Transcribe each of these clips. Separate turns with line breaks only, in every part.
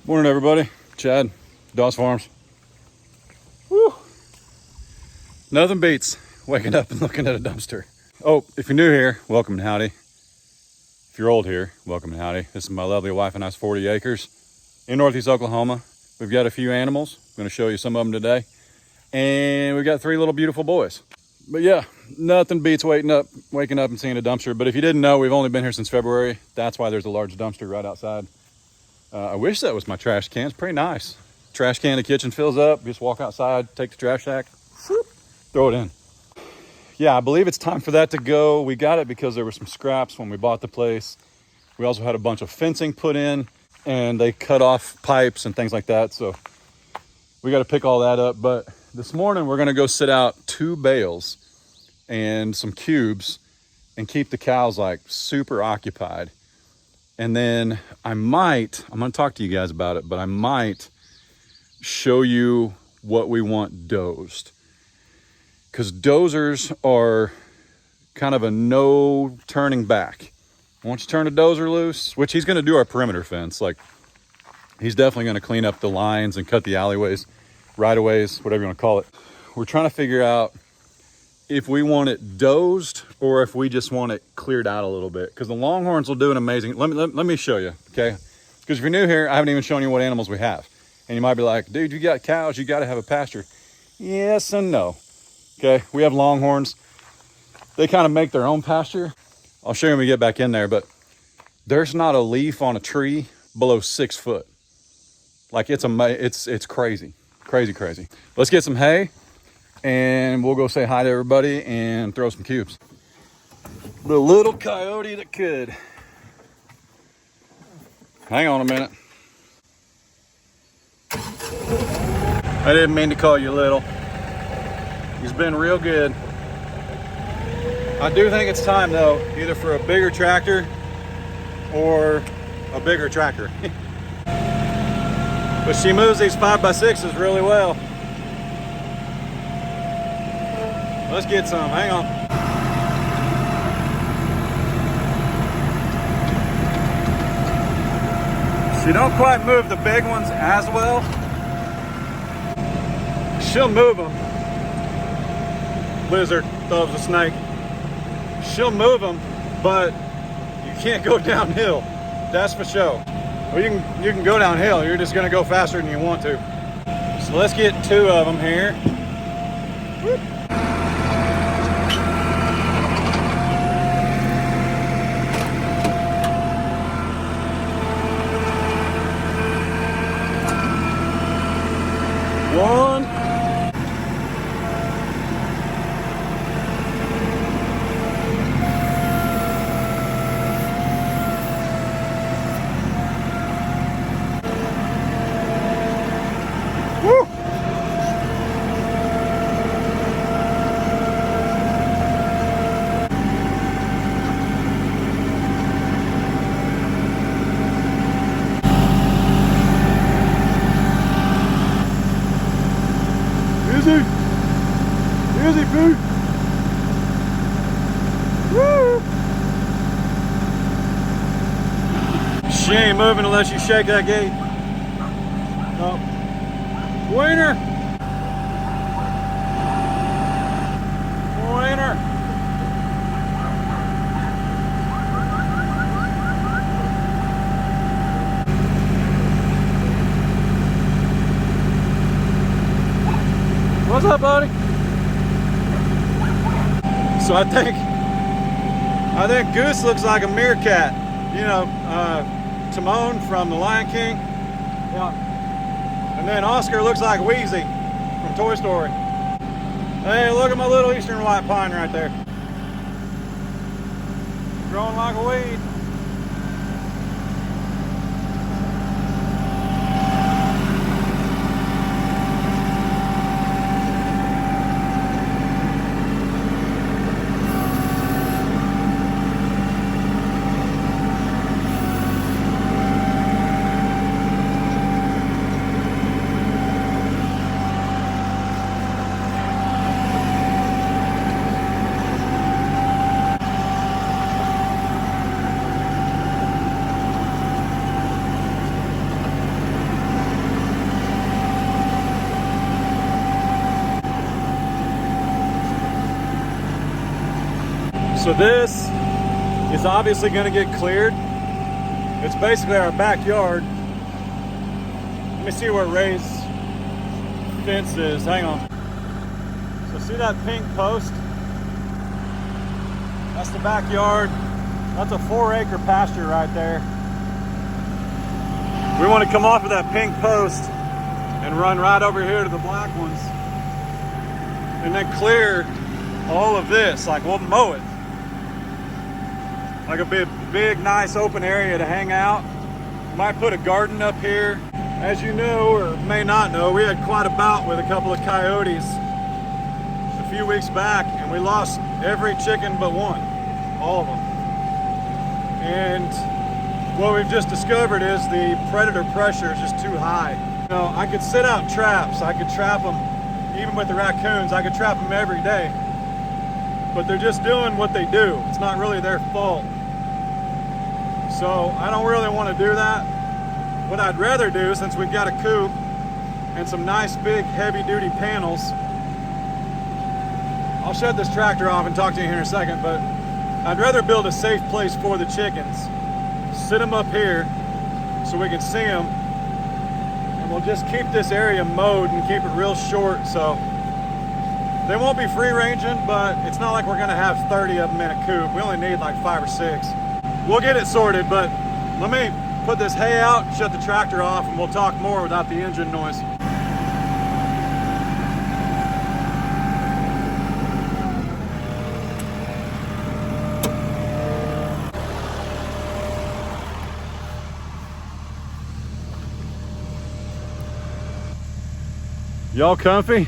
Morning, everybody. Chad, Doss Farms. Woo! Nothing beats waking up and looking at a dumpster. Oh, if you're new here, welcome and howdy. If you're old here, welcome and howdy. This is my lovely wife and I's 40 acres in Northeast Oklahoma. We've got a few animals. I'm going to show you some of them today. And we've got 3 little beautiful boys. But yeah, nothing beats waking up and seeing a dumpster. But if you didn't know, we've only been here since February. That's why there's a large dumpster right outside. I wish that was my trash can. It's pretty nice. Trash can in the kitchen fills up. Just walk outside, take the trash sack, throw it in. Yeah, I believe it's time for that to go. We got it because there were some scraps when we bought the place. We also had a bunch of fencing put in, and they cut off pipes and things like that. So we got to pick all that up. But this morning we're going to go sit out 2 bales and some cubes and keep the cows like super occupied. And then I'm going to talk to you guys about it, but I might show you what we want dozed. Because dozers are kind of a no turning back. Once you turn a dozer loose, which he's going to do our perimeter fence, like he's definitely going to clean up the lines and cut the alleyways, right-of-ways, whatever you want to call it. We're trying to figure out if we want it dozed or if we just want it cleared out a little bit, because the longhorns will do an amazing. Let me show you, okay? Because if you're new here, I haven't even shown you what animals we have, and you might be like, dude, you got cows, you got to have a pasture. Yes and no. Okay, we have longhorns. They kind of make their own pasture. I'll show you when we get back in there, but there's not a leaf on a tree below 6 foot. Like it's crazy. Let's get some hay. And we'll go say hi to everybody and throw some cubes. The little coyote that could. Hang on a minute. I didn't mean to call you little. He's been real good. I do think it's time though, either for a bigger tractor or a bigger tractor. But she moves these 5x6s really well. Let's get some, hang on. She don't quite move the big ones as well. She'll move them. Lizard, thought it was a snake. She'll move them, but you can't go downhill. That's for sure. Well, you can go downhill. You're just gonna go faster than you want to. So let's get 2 of them here. Whoop. One. Woo. Easy, Pooh. Woo! She ain't moving unless you shake that gate. Oh. Wiener! Wiener! What's up, buddy? So I think Goose looks like a meerkat. You know, Timon from The Lion King. Yeah. And then Oscar looks like Wheezy from Toy Story. Hey, look at my little eastern white pine right there. Growing like a weed. So this is obviously going to get cleared. It's basically our backyard. Let me see where Ray's fence is. Hang on. So see that pink post? That's the backyard. That's a 4-acre pasture right there. We want to come off of that pink post and run right over here to the black ones. And then clear all of this. Like, we'll mow it. Like a big, nice open area to hang out. Might put a garden up here. As you know, or may not know, we had quite a bout with a couple of coyotes a few weeks back, and we lost every chicken but one, all of them. And what we've just discovered is the predator pressure is just too high. You know, I could sit out traps, I could trap them, even with the raccoons, I could trap them every day, but they're just doing what they do. It's not really their fault. So I don't really want to do that. What I'd rather do, since we've got a coop and some nice big heavy duty panels, I'll shut this tractor off and talk to you here in a second, but I'd rather build a safe place for the chickens, sit them up here so we can see them, and we'll just keep this area mowed and keep it real short, so they won't be free ranging, but it's not like we're gonna have 30 of them in a coop. We only need like 5 or 6. We'll get it sorted, but let me put this hay out, shut the tractor off, and we'll talk more without the engine noise. Y'all comfy?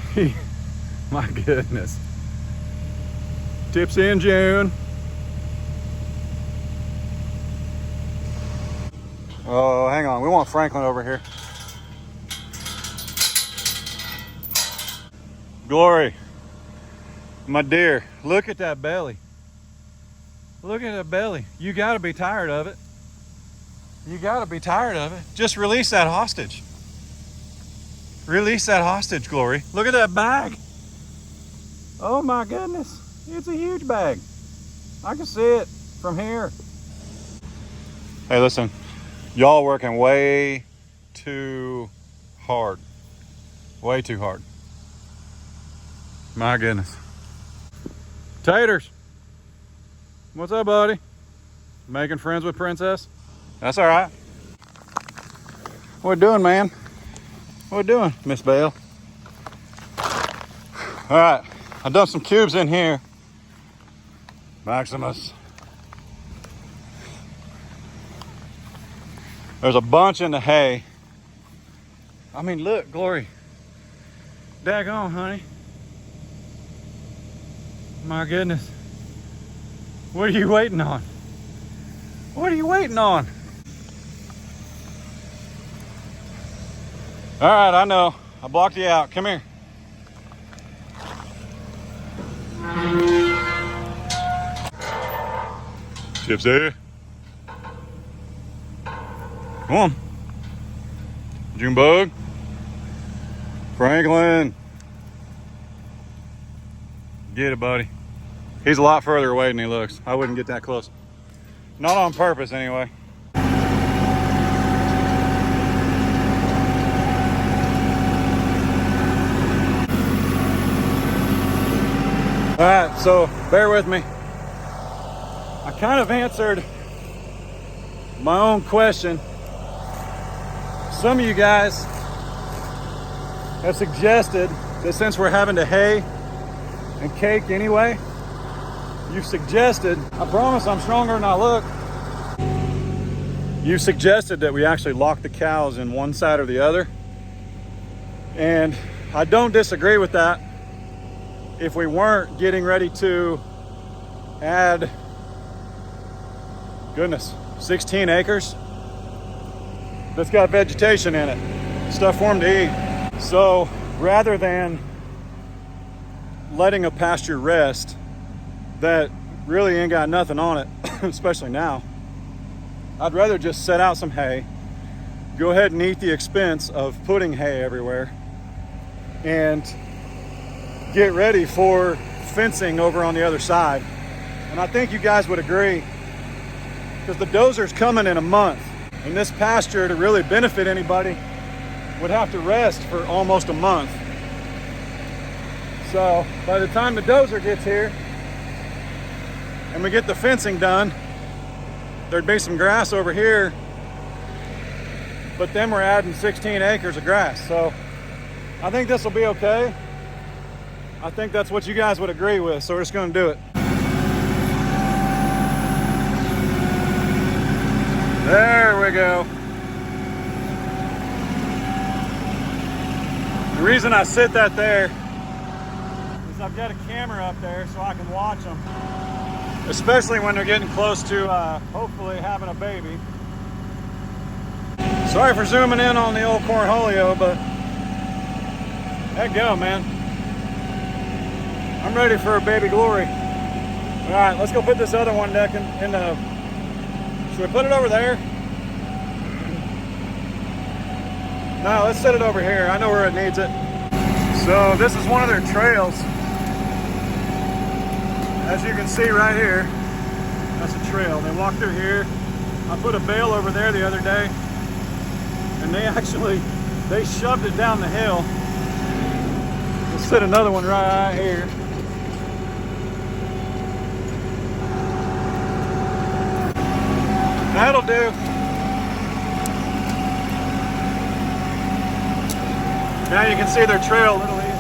My goodness. Tipsy in June. Oh, hang on. We want Franklin over here. Glory. My dear, look at that belly. Look at that belly. You gotta be tired of it. You gotta be tired of it. Just release that hostage. Release that hostage, Glory. Look at that bag. Oh my goodness. It's a huge bag. I can see it from here. Hey, listen. Y'all working way too hard. Way too hard. My goodness. Taters. What's up, buddy? Making friends with Princess? That's all right. What we doing, man? What we doing, Miss Belle? All right, I dumped some cubes in here. Maximus. There's a bunch in the hay. I mean, look, Glory. Daggone, honey. My goodness. What are you waiting on? What are you waiting on? All right, I know. I blocked you out. Come here. Gypsy. Come on. Junebug. Franklin. Get it, buddy. He's a lot further away than he looks. I wouldn't get that close. Not on purpose, anyway. All right, so bear with me. I kind of answered my own question. Some of you guys have suggested that since we're having to hay and cake anyway, you've suggested, I promise I'm stronger than I look. You suggested that we actually lock the cows in one side or the other. And I don't disagree with that if we weren't getting ready to add, goodness, 16 acres that's got vegetation in it, stuff for them to eat. So rather than letting a pasture rest that really ain't got nothing on it, especially now, I'd rather just set out some hay, go ahead and eat the expense of putting hay everywhere, and get ready for fencing over on the other side. And I think you guys would agree, because the dozer's coming in a month. And this pasture, to really benefit anybody, would have to rest for almost a month. So by the time the dozer gets here and we get the fencing done, there'd be some grass over here, but then we're adding 16 acres of grass. So I think this will be okay. I think that's what you guys would agree with, so we're just gonna do it. There we go. The reason I sit that there is I've got a camera up there so I can watch them, especially when they're getting close to hopefully having a baby. Sorry for zooming in on the old cornholio, but heck go, man. I'm ready for a baby glory. All right, let's go put this other one deck in the, should we put it over there? No, let's set it over here. I know where it needs it. So this is one of their trails. As you can see right here, that's a trail. They walk through here. I put a bale over there the other day, and they shoved it down the hill. Let's set another one right here. That'll do. Now you can see their trail a little easier.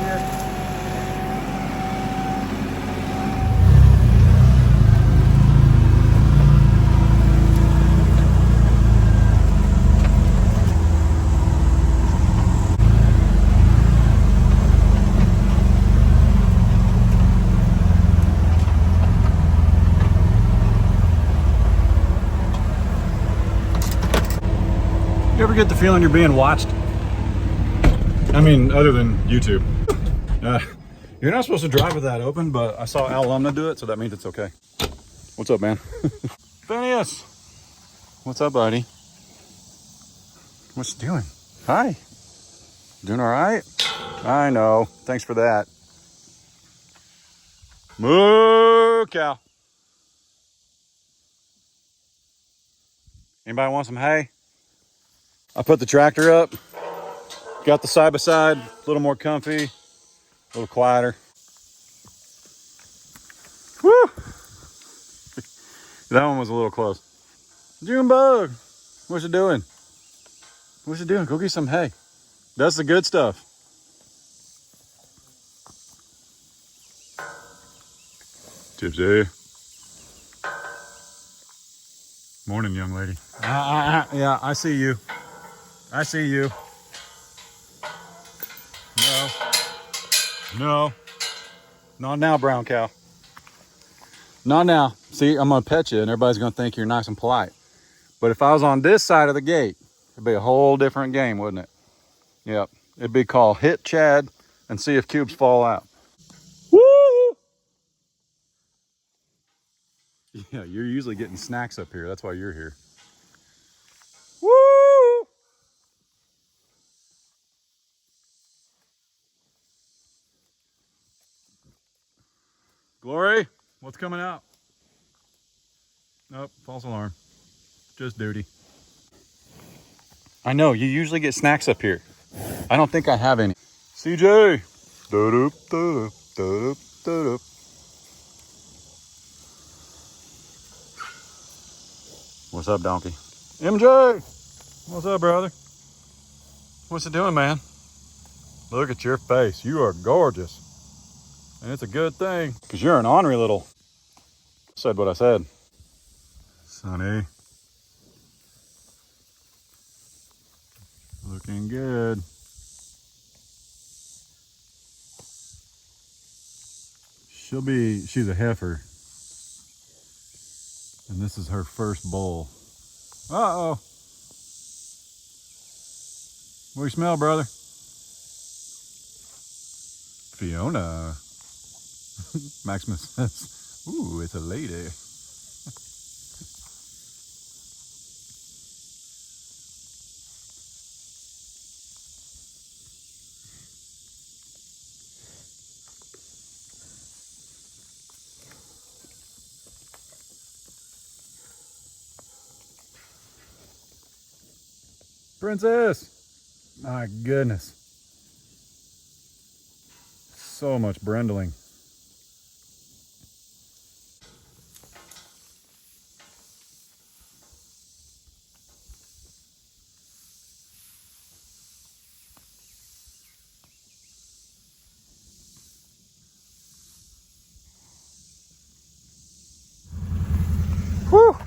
You ever get the feeling you're being watched? I mean, other than YouTube. You're not supposed to drive with that open, but I saw Al Lumna do it, so that means it's okay. What's up, man? Phineas! What's up, buddy? What's you doing? Hi. Doing all right? I know. Thanks for that. Moo cow. Anybody want some hay? I put the tractor up. Got the side by side, a little more comfy, a little quieter. Woo! That one was a little close. Junebug, what you doing? What you doing? Go get some hay. That's the good stuff. Tipsy. Morning, young lady. Yeah, I see you. I see you. No. No. Not now, brown cow. Not now. See, I'm gonna pet you and everybody's gonna think you're nice and polite. But if I was on this side of the gate, it'd be a whole different game, wouldn't it? Yep. It'd be called hit Chad and see if cubes fall out. Woo! Yeah, you're usually getting snacks up here. That's why you're here. Woo! Glory, what's coming out? Nope, false alarm. Just duty. I know, you usually get snacks up here. I don't think I have any. CJ! Da-doop, da-doop, da-doop, da-doop. What's up, donkey? MJ! What's up, brother? What's it doing, man? Look at your face. You are gorgeous. And it's a good thing, because you're an ornery little... Said what I said. Sonny. Looking good. She's a heifer. And this is her first bull. Uh-oh. What do you smell, brother? Fiona. Maximus says, ooh, it's a lady. Princess! My goodness. So much brindling. Whew!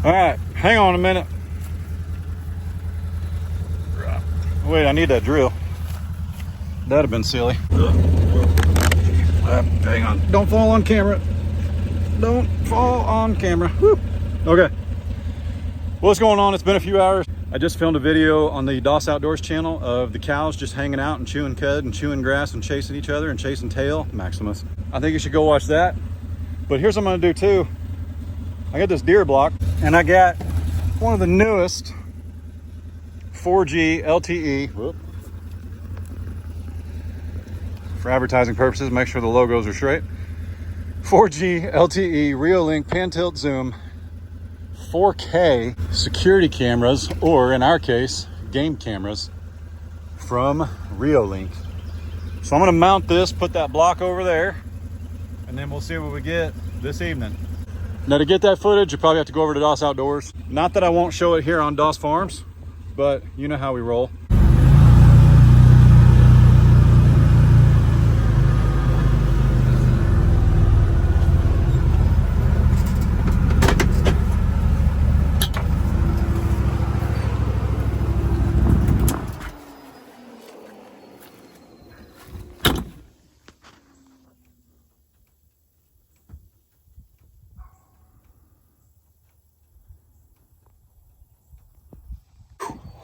All right, hang on a minute. Wait, I need that drill. That'd have been silly. Hang on. Don't fall on camera. Don't fall on camera. Whew. Okay. What's going on? It's been a few hours. I just filmed a video on the Doss Outdoors channel of the cows just hanging out and chewing cud and chewing grass and chasing each other and chasing tail. Maximus. I think you should go watch that. But here's what I'm gonna do too. I got this deer block and I got one of the newest 4G LTE. Whoop. For advertising purposes, make sure the logos are straight. 4G LTE Reolink pan tilt zoom 4K security cameras, or in our case, game cameras from Reolink. So I'm gonna mount this, put that block over there, and then we'll see what we get this evening. Now to get that footage, you probably have to go over to Doss Outdoors. Not that I won't show it here on Doss Farms, but you know how we roll.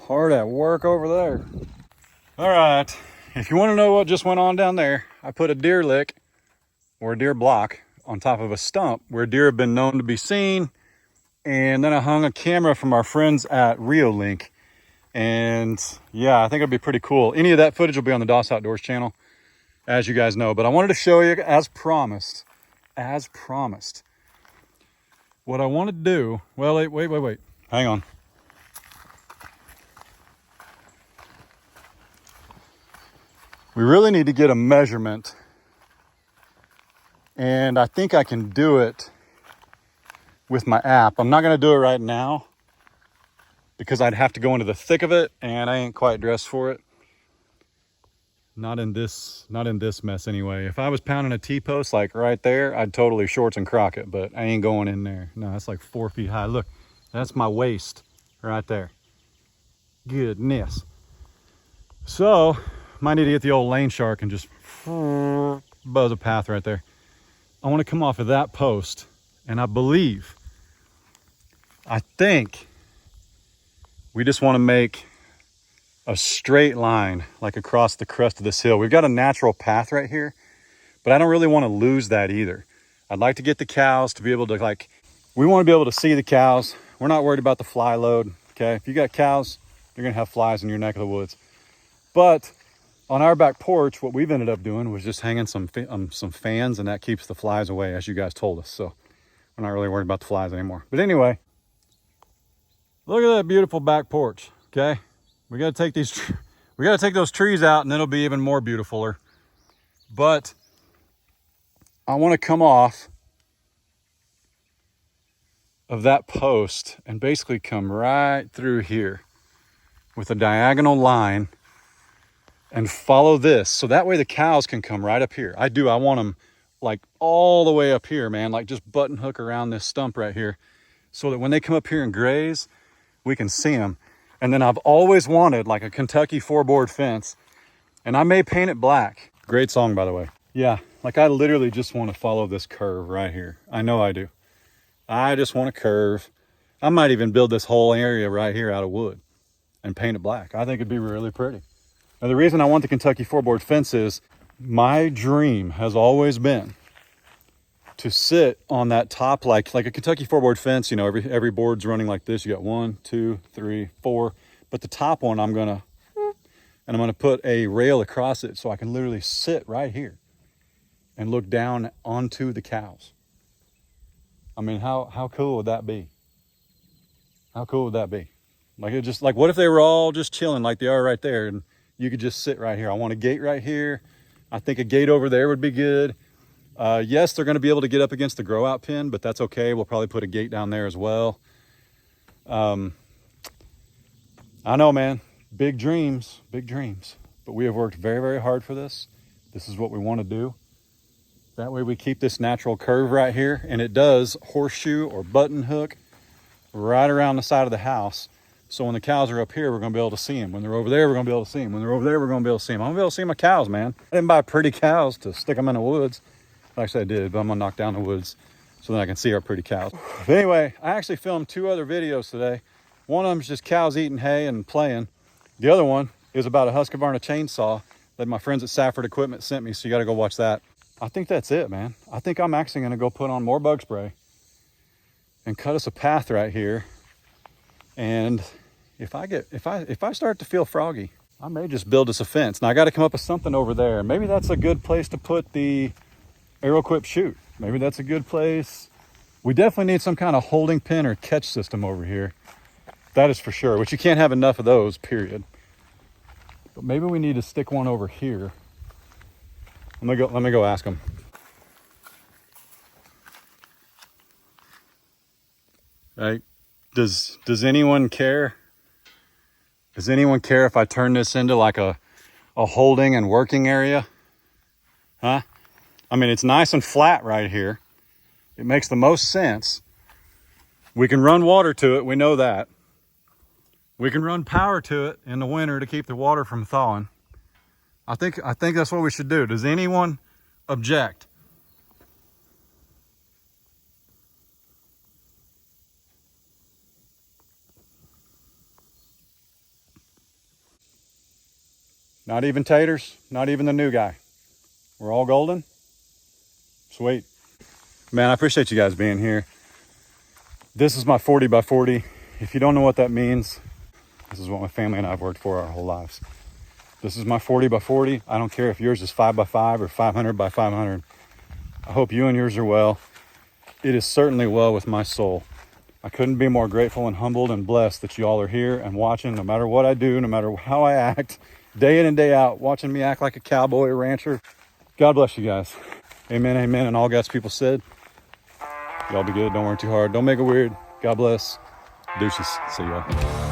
Hard at work over there. All right, if you want to know what just went on down there, I put a deer lick or a deer block on top of a stump where deer have been known to be seen, and then I hung a camera from our friends at Reolink. And yeah, I think it'll be pretty cool. Any of that footage will be on the Doss Outdoors channel, as you guys know, but I wanted to show you, as promised, what I want to do. Well, wait, hang on. We really need to get a measurement, and I think I can do it with my app. I'm not going to do it right now because I'd have to go into the thick of it, and I ain't quite dressed for it. Not in this mess anyway. If I was pounding a T-post like right there, I'd totally shorts and crock it, but I ain't going in there. No, that's like 4 feet high. Look, that's my waist right there. Goodness. So might need to get the old lane shark and just buzz a path right there. I want to come off of that post, and I think we just want to make a straight line like across the crest of this hill. We've got a natural path right here, but I don't really want to lose that either. I'd like to get the cows to be able to, like, we want to be able to see the cows. We're not worried about the fly load, okay? If you got cows, you're gonna have flies in your neck of the woods. But on our back porch, what we've ended up doing was just hanging some fans, and that keeps the flies away, as you guys told us. So we're not really worried about the flies anymore. But anyway, look at that beautiful back porch, okay? We got to take those trees out, and it'll be even more beautifuler. But I want to come off of that post and basically come right through here with a diagonal line and follow this. So that way the cows can come right up here. I want them like all the way up here, man, like just button hook around this stump right here, so that when they come up here and graze, we can see them. And then I've always wanted like a Kentucky 4-board fence, and I may paint it black. Great song, by the way. Yeah, like I literally just want to follow this curve right here. I know I do. I just want to curve. I might even build this whole area right here out of wood and paint it black. I think it'd be really pretty. Now, the reason I want the Kentucky 4-board fence is my dream has always been to sit on that top, like a Kentucky 4-board fence. You know, every board's running like this. You got 1, 2, 3, 4. But the top one, I'm gonna put a rail across it so I can literally sit right here and look down onto the cows. I mean, how cool would that be? How cool would that be? Like, it just, like, what if they were all just chilling like they are right there, and you could just sit right here? I want a gate right here. I think a gate over there would be good. Yes, they're going to be able to get up against the grow out pen, but that's okay. We'll probably put a gate down there as well. I know, man, big dreams, but we have worked very, very hard for this. This is what we want to do. That way we keep this natural curve right here, and it does horseshoe or button hook right around the side of the house. So when the cows are up here, we're going to be able to see them. When they're over there, we're going to be able to see them. When they're over there, we're going to be able to see them. I'm going to be able to see my cows, man. I didn't buy pretty cows to stick them in the woods. Actually, I did, but I'm going to knock down the woods so then I can see our pretty cows. But anyway, I actually filmed 2 other videos today. One of them is just cows eating hay and playing. The other one is about a Husqvarna chainsaw that my friends at Safford Equipment sent me, so you got to go watch that. I think that's it, man. I think I'm actually going to go put on more bug spray and cut us a path right here. And if I start to feel froggy, I may just build us a fence. Now I got to come up with something over there. Maybe that's a good place to put the ArrowQuip chute. Maybe that's a good place. We definitely need some kind of holding pin or catch system over here. That is for sure, which you can't have enough of those, period. But maybe we need to stick one over here. Let me go ask them. Right? Does anyone care? Does anyone care if I turn this into like a holding and working area? Huh? I mean, it's nice and flat right here. It makes the most sense. We can run water to it, we know that. We can run power to it in the winter to keep the water from thawing. I think that's what we should do. Does anyone object? Not even taters, not even the new guy. We're all golden. Sweet. Man, I appreciate you guys being here. This is my 40 by 40. If you don't know what that means, this is what my family and I have worked for our whole lives. This is my 40 by 40. I don't care if yours is 5 by 5 or 500 by 500. I hope you and yours are well. It is certainly well with my soul. I couldn't be more grateful and humbled and blessed that you all are here and watching, no matter what I do, no matter how I act, day in and day out, watching me act like a cowboy or rancher. God bless you guys. Amen, amen. And all God's people said, y'all be good. Don't work too hard. Don't make it weird. God bless. Deuces. See y'all.